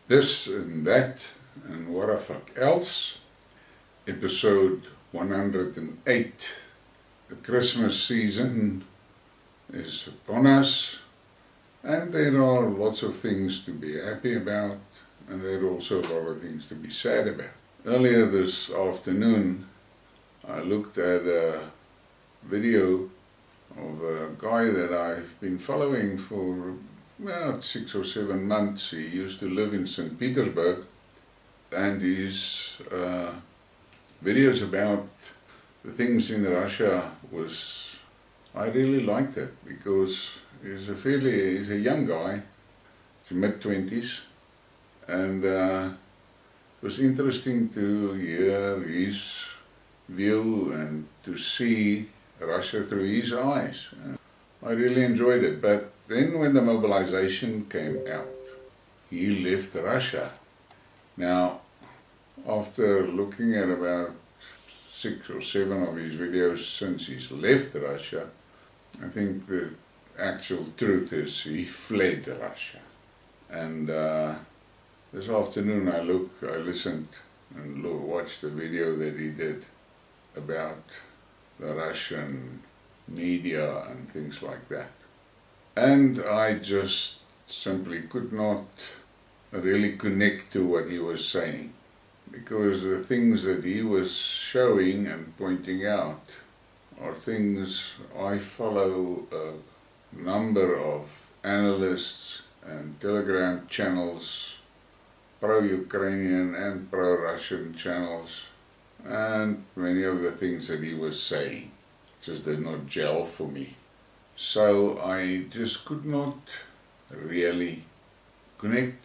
This and that and what the fuck else. Episode 108. The Christmas season is upon us, and there are lots of things to be happy about, and there are also a lot of things to be sad about. Earlier this afternoon I looked at a video of a guy that I've been following for about 6 or 7 months. He used to live in St. Petersburg, and his videos about the things in Russia I really liked it, because he's a young guy, he's mid-20s, and it was interesting to hear his view and to see Russia through his eyes. I really enjoyed it, but then when the mobilization came out, he left Russia. Now, after looking at about 6 or 7 of his videos since he's left Russia, I think the actual truth is he fled Russia. And this afternoon I listened and watched the video that he did about the Russian media and things like that. And I just simply could not really connect to what he was saying, because the things that he was showing and pointing out are things I follow a number of analysts and Telegram channels, pro-Ukrainian and pro-Russian channels, and many of the things that he was saying just did not gel for me. So I just could not really connect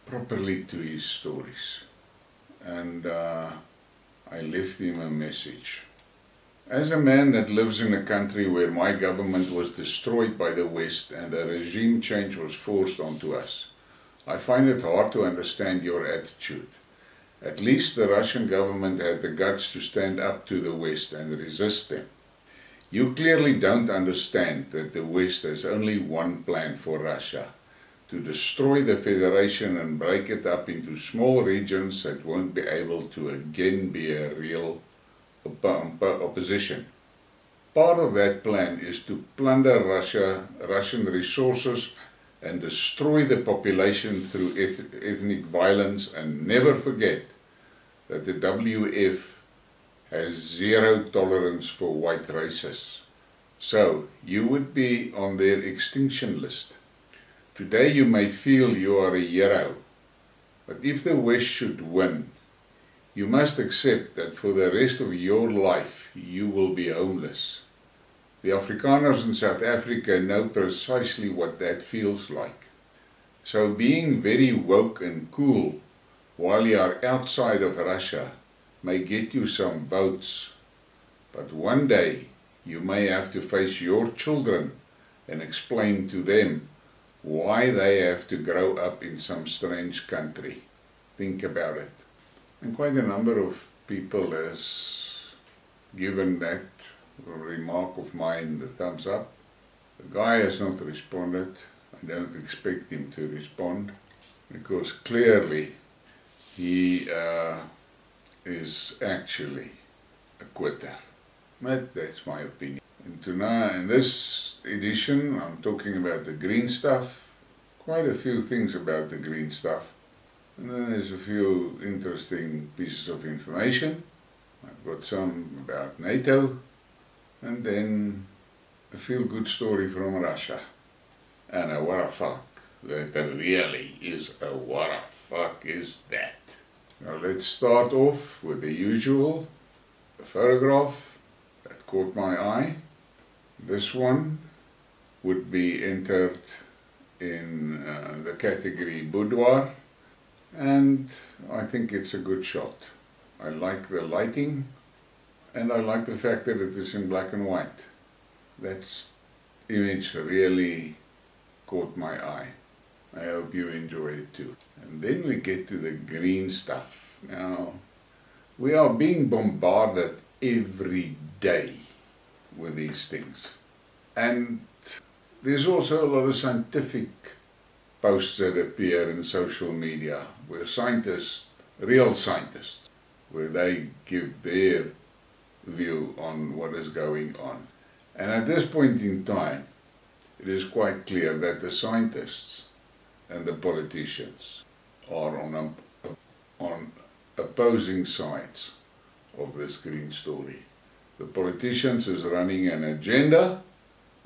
properly to his stories. And I left him a message. As a man that lives in a country where my government was destroyed by the West and a regime change was forced onto us, I find it hard to understand your attitude. At least the Russian government had the guts to stand up to the West and resist them. You clearly don't understand that the West has only one plan for Russia: to destroy the Federation and break it up into small regions that won't be able to again be a real opposition. Part of that plan is to plunder Russian resources and destroy the population through ethnic violence, and never forget that the WF has zero tolerance for white racists. So you would be on their extinction list. Today you may feel you are a hero, but if the West should win, you must accept that for the rest of your life you will be homeless. The Afrikaners in South Africa know precisely what that feels like. So being very woke and cool while you are outside of Russia may get you some votes, but one day you may have to face your children and explain to them why they have to grow up in some strange country. Think about it. And quite a number of people has given that remark of mine the thumbs up. The guy has not responded. I don't expect him to respond, because clearly he is actually a quitter. But that's my opinion. And tonight, in this edition, I'm talking about the green stuff. Quite a few things about the green stuff. And then there's a few interesting pieces of information. I've got some about NATO. And then a feel-good story from Russia. And a what the fuck. That really is a what the fuck is that? Now let's start off with the usual. A photograph that caught my eye. This one would be entered in the category boudoir, and I think it's a good shot. I like the lighting, and I like the fact that it is in black and white. That image really caught my eye. I hope you enjoy it too. And then we get to the green stuff. Now, we are being bombarded every day with these things. And there's also a lot of scientific posts that appear in social media where scientists, real scientists, where they give their view on what is going on. And at this point in time, it is quite clear that the scientists and the politicians are on opposing sides of this green story. The politicians is running an agenda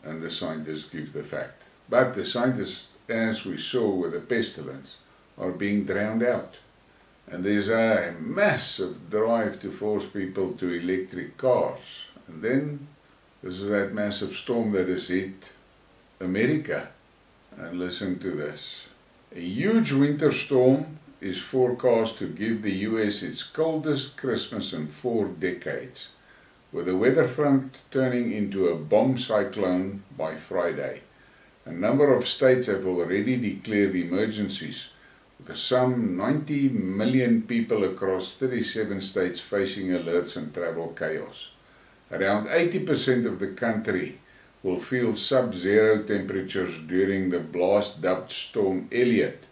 and the scientists give the fact. But the scientists, as we saw with the pestilence, are being drowned out. And there's a massive drive to force people to electric cars. And then there's that massive storm that has hit America. And listen to this. A huge winter storm is forecast to give the US its coldest Christmas in 4 decades, with the weather front turning into a bomb cyclone by Friday. A number of states have already declared emergencies, with some 90 million people across 37 states facing alerts and travel chaos. Around 80% of the country will feel sub-zero temperatures during the blast-dubbed Storm Elliott,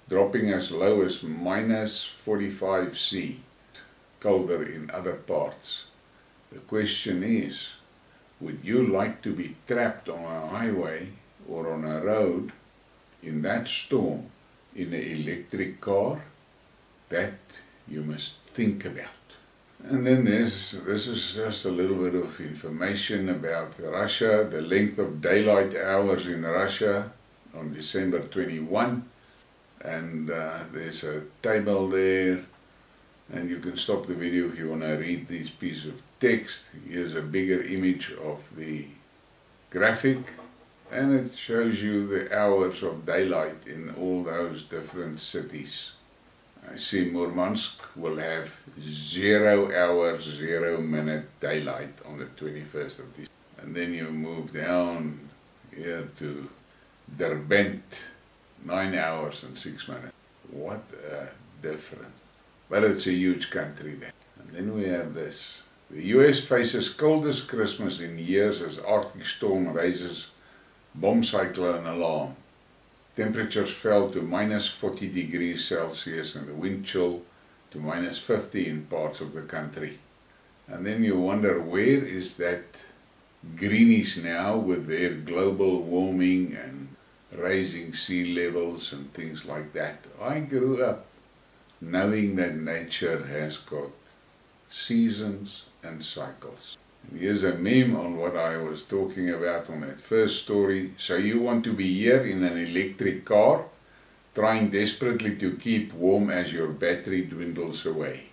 dropping as low as -45°C, colder in other parts. The question is, would you like to be trapped on a highway or on a road in that storm in an electric car? That you must think about. And then this is just a little bit of information about Russia, the length of daylight hours in Russia on December 21. And there's a table there, and you can stop the video if you want to read these pieces of text. Here's a bigger image of the graphic, and it shows you the hours of daylight in all those different cities. I see Murmansk will have 0 hours, 0 minute daylight on the 21st of December. And then you move down here to Derbent, 9 hours and 6 minutes. What a difference. But it's a huge country then. And then we have this. The US faces coldest Christmas in years as Arctic storm raises bomb cyclone alarm. Temperatures fell to -40 degrees Celsius and the wind chill to -50 in parts of the country. And then you wonder, where is that greenies now with their global warming and raising sea levels and things like that? I grew up knowing that nature has got seasons and cycles. And here's a meme on what I was talking about on that first story. So you want to be here in an electric car, trying desperately to keep warm as your battery dwindles away.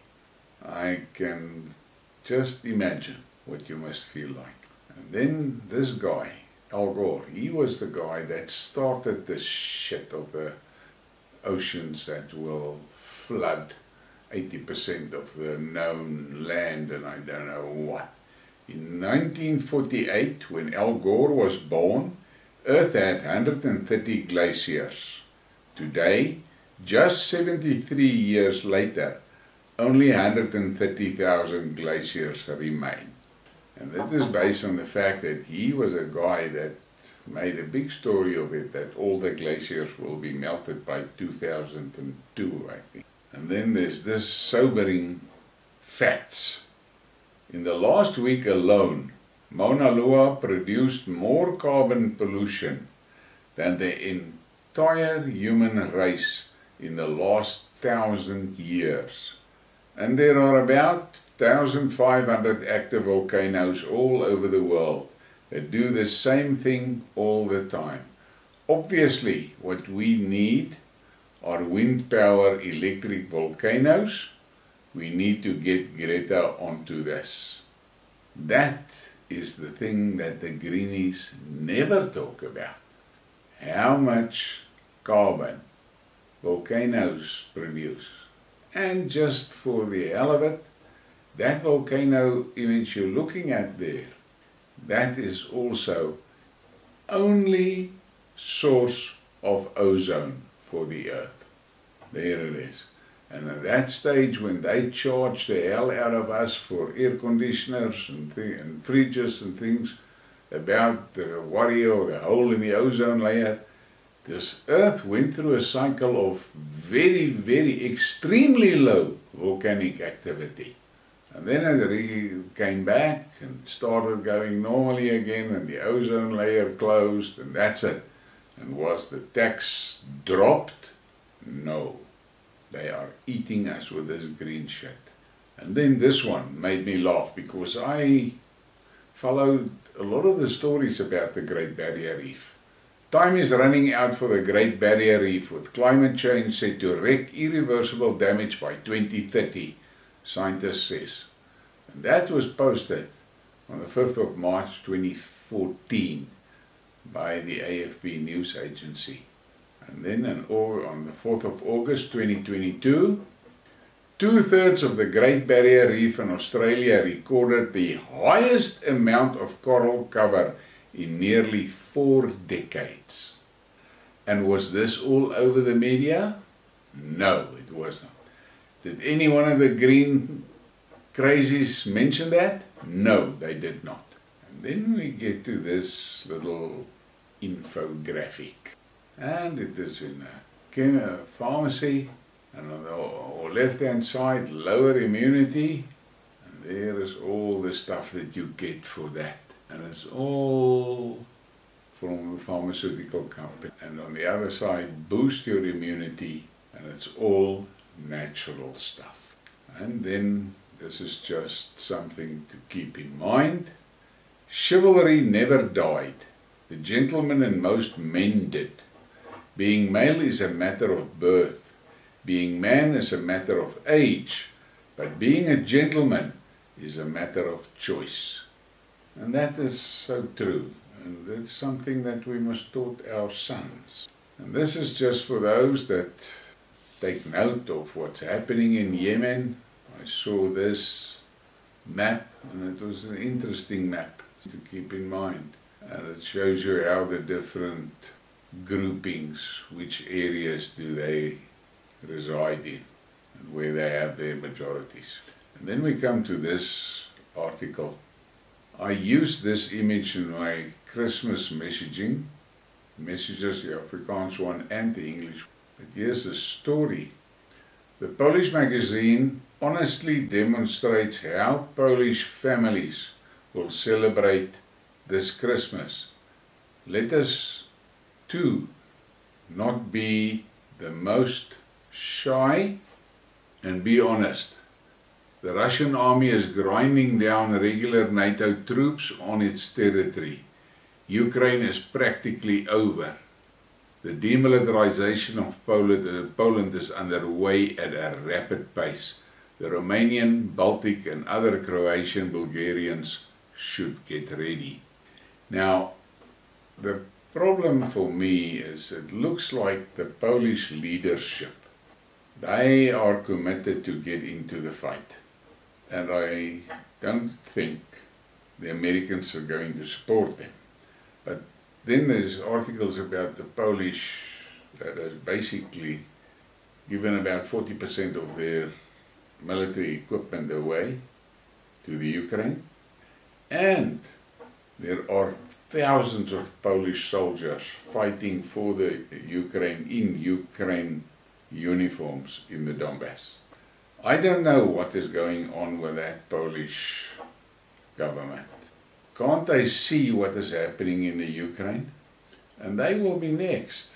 I can just imagine what you must feel like. And then this guy, Al Gore, he was the guy that started this shit of the oceans that will flood 80% of the known land and I don't know what. In 1948, when Al Gore was born, Earth had 130 glaciers. Today, just 73 years later, only 130,000 glaciers remain. And that is based on the fact that he was a guy that made a big story of it, that all the glaciers will be melted by 2002, I think. And then there's this sobering facts. In the last week alone, Mauna Loa produced more carbon pollution than the entire human race in the last 1,000 years. And there are about 1,500 active volcanoes all over the world that do the same thing all the time. Obviously, what we need are wind power electric volcanoes. We need to get Greta onto this. That is the thing that the greenies never talk about. How much carbon volcanoes produce. And just for the hell of it, that volcano image you're looking at there, that is also only source of ozone for the Earth. There it is. And at that stage, when they charge the hell out of us for air conditioners and fridges and things about the worry or the hole in the ozone layer, this Earth went through a cycle of very, very extremely low volcanic activity. And then it came back and started going normally again, and the ozone layer closed, and that's it. And was the tax dropped? No. They are eating us with this green shit. And then this one made me laugh, because I followed a lot of the stories about the Great Barrier Reef. Time is running out for the Great Barrier Reef, with climate change set to wreak irreversible damage by 2030, scientists says. And that was posted on the 5th of March 2014 by the AFP news agency. And then on the 4th of August 2022, 2/3 of the Great Barrier Reef in Australia recorded the highest amount of coral cover in nearly 4 decades. And was this all over the media? No, it was not. Did any one of the green crazies mention that? No, they did not. And then we get to this little infographic. And it is in a pharmacy, and on the left-hand side, lower immunity. And there is all the stuff that you get for that. And it's all from a pharmaceutical company. And on the other side, boost your immunity, and it's all natural stuff. And then this is just something to keep in mind. Chivalry never died. The gentleman in most men did. Being male is a matter of birth. Being man is a matter of age. But being a gentleman is a matter of choice. And that is so true. And it's something that we must taught our sons. And this is just for those that take note of what's happening in Yemen. I saw this map, and it was an interesting map to keep in mind. And it shows you how the different groupings, which areas do they reside in, and where they have their majorities. And then we come to this article. I use this image in my Christmas messaging, messages, the Afrikaans one and the English. But here's a story. The Polish magazine honestly demonstrates how Polish families will celebrate this Christmas. Let us, too, not be the most shy and be honest. The Russian army is grinding down regular NATO troops on its territory. Ukraine is practically over. The demilitarization of Poland is underway at a rapid pace. The Romanian, Baltic and other Croatian Bulgarians should get ready. Now, the problem for me is it looks like the Polish leadership, they are committed to get into the fight. And I don't think the Americans are going to support them. But then there's articles about the Polish that has basically given about 40% of their military equipment away to the Ukraine. And there are thousands of Polish soldiers fighting for the Ukraine in Ukraine uniforms in the Donbass. I don't know what is going on with that Polish government. Can't they see what is happening in the Ukraine? And they will be next.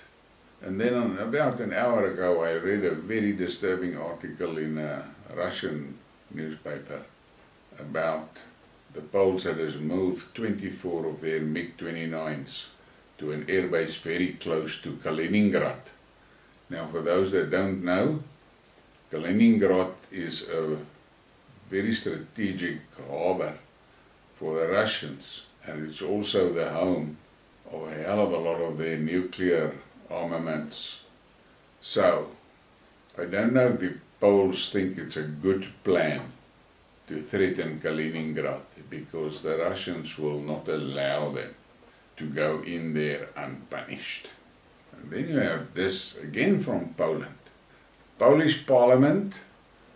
And then about an hour ago I read a very disturbing article in a Russian newspaper about the Poles that has moved 24 of their MiG-29s to an airbase very close to Kaliningrad. Now, for those that don't know, Kaliningrad is a very strategic harbor for the Russians, and it's also the home of a hell of a lot of their nuclear armaments. So, I don't know if the Poles think it's a good plan to threaten Kaliningrad, because the Russians will not allow them to go in there unpunished. And then you have this again from Poland. Polish Parliament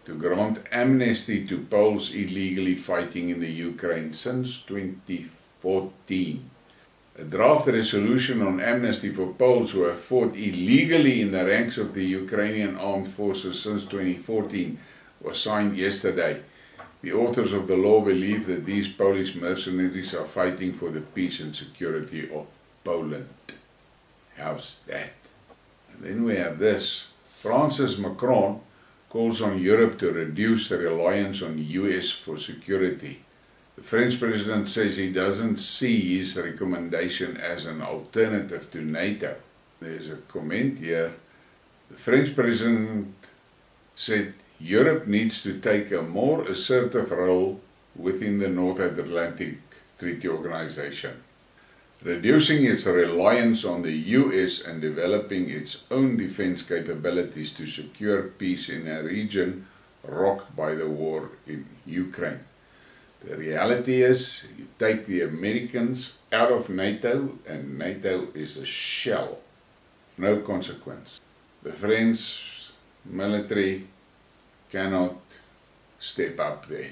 to grant amnesty to Poles illegally fighting in the Ukraine since 2014. A draft resolution on amnesty for Poles who have fought illegally in the ranks of the Ukrainian armed forces since 2014 was signed yesterday. The authors of the law believe that these Polish mercenaries are fighting for the peace and security of Poland. How's that? And then we have this. Francis Macron calls on Europe to reduce the reliance on the US for security. The French president says he doesn't see his recommendation as an alternative to NATO. There's a comment here. The French president said Europe needs to take a more assertive role within the North Atlantic Treaty Organization, reducing its reliance on the US and developing its own defense capabilities to secure peace in a region rocked by the war in Ukraine. The reality is, you take the Americans out of NATO, and NATO is a shell of no consequence. The French military cannot step up there.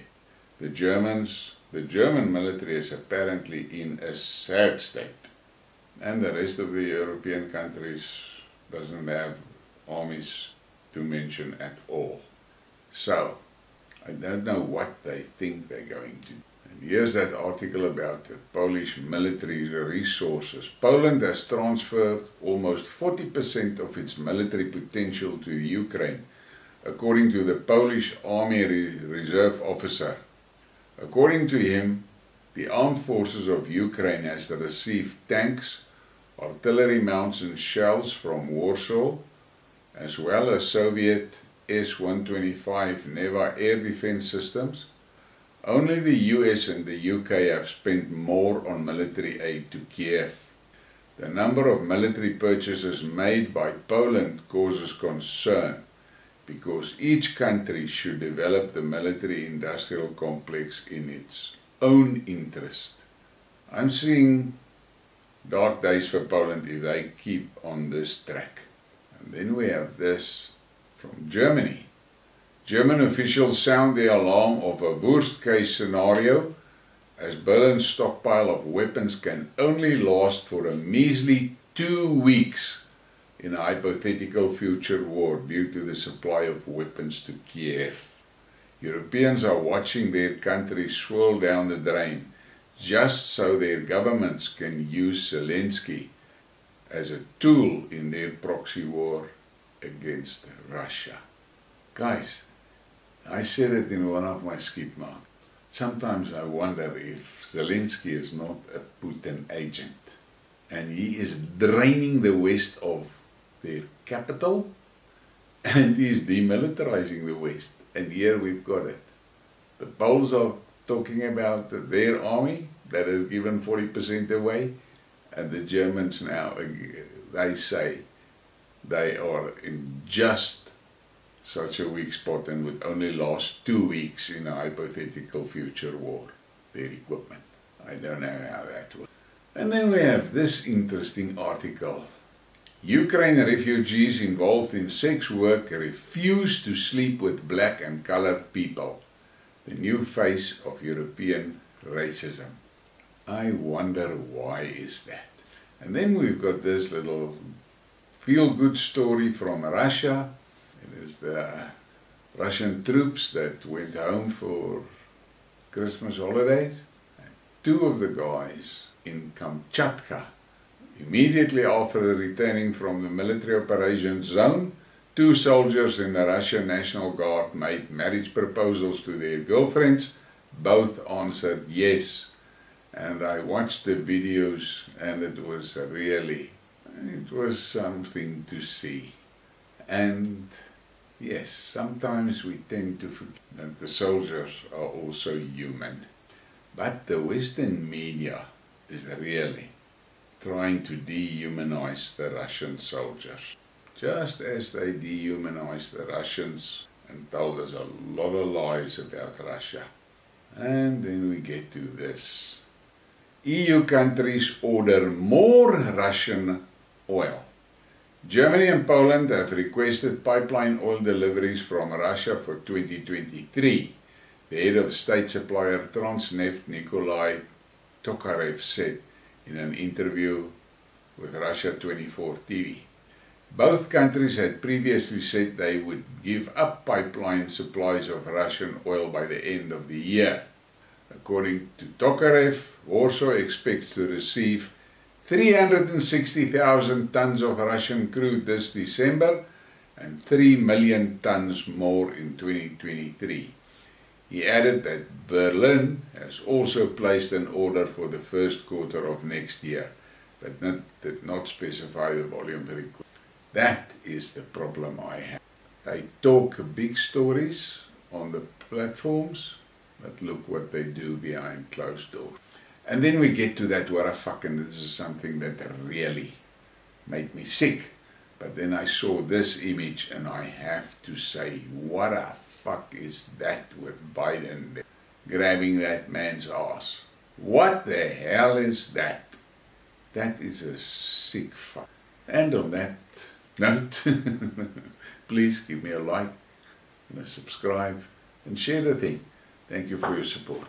The German military is apparently in a sad state. And the rest of the European countries doesn't have armies to mention at all. So, I don't know what they think they're going to do. And here's that article about the Polish military resources. Poland has transferred almost 40% of its military potential to the Ukraine, according to the Polish Army Reserve officer. According to him, the armed forces of Ukraine has received tanks, artillery mounts and shells from Warsaw, as well as Soviet S-125 Neva air defense systems. Only the US and the UK have spent more on military aid to Kiev. The number of military purchases made by Poland causes concern, because each country should develop the military-industrial complex in its own interest. I'm seeing dark days for Poland if they keep on this track. And then we have this from Germany. German officials sound the alarm of a worst-case scenario, as Berlin's stockpile of weapons can only last for a measly 2 weeks in a hypothetical future war due to the supply of weapons to Kiev. Europeans are watching their countries swirl down the drain, just so their governments can use Zelensky as a tool in their proxy war against Russia. Guys, I said it in one of my Skidmarks. Sometimes I wonder if Zelensky is not a Putin agent, and he is draining the West of their capital, and he is demilitarizing the West. And here we've got it. The Poles are talking about their army that has given 40% away, and the Germans now, they say they are in just such a weak spot and would only last 2 weeks in a hypothetical future war, their equipment. I don't know how that works. And then we have this interesting article. Ukraine refugees involved in sex work refuse to sleep with black and colored people. The new face of European racism. I wonder why is that? And then we've got this little feel-good story from Russia. It is the Russian troops that went home for Christmas holidays. And 2 of the guys in Kamchatka, immediately after returning from the military operations zone, 2 soldiers in the Russian National Guard made marriage proposals to their girlfriends. Both answered yes. And I watched the videos, and it was something to see. And yes, sometimes we tend to forget that the soldiers are also human. But the Western media is really trying to dehumanize the Russian soldiers, just as they dehumanized the Russians and told us a lot of lies about Russia. And then we get to this. EU countries order more Russian oil. Germany and Poland have requested pipeline oil deliveries from Russia for 2023. The head of state supplier Transneft, Nikolai Tokarev, said in an interview with Russia 24 TV. Both countries had previously said they would give up pipeline supplies of Russian oil by the end of the year. According to Tokarev, Warsaw expects to receive 360,000 tons of Russian crude this December and 3 million tons more in 2023. He added that Berlin has also placed an order for the first quarter of next year, but did not specify the volume required. That is the problem I have. They talk big stories on the platforms, but look what they do behind closed doors. And then we get to that what a fuck, and this is something that really made me sick. But then I saw this image and I have to say, what a fuck is that with Biden grabbing that man's ass? What the hell is that? That is a sick fuck. And on that note, please give me a like and a subscribe and share the thing. Thank you for your support.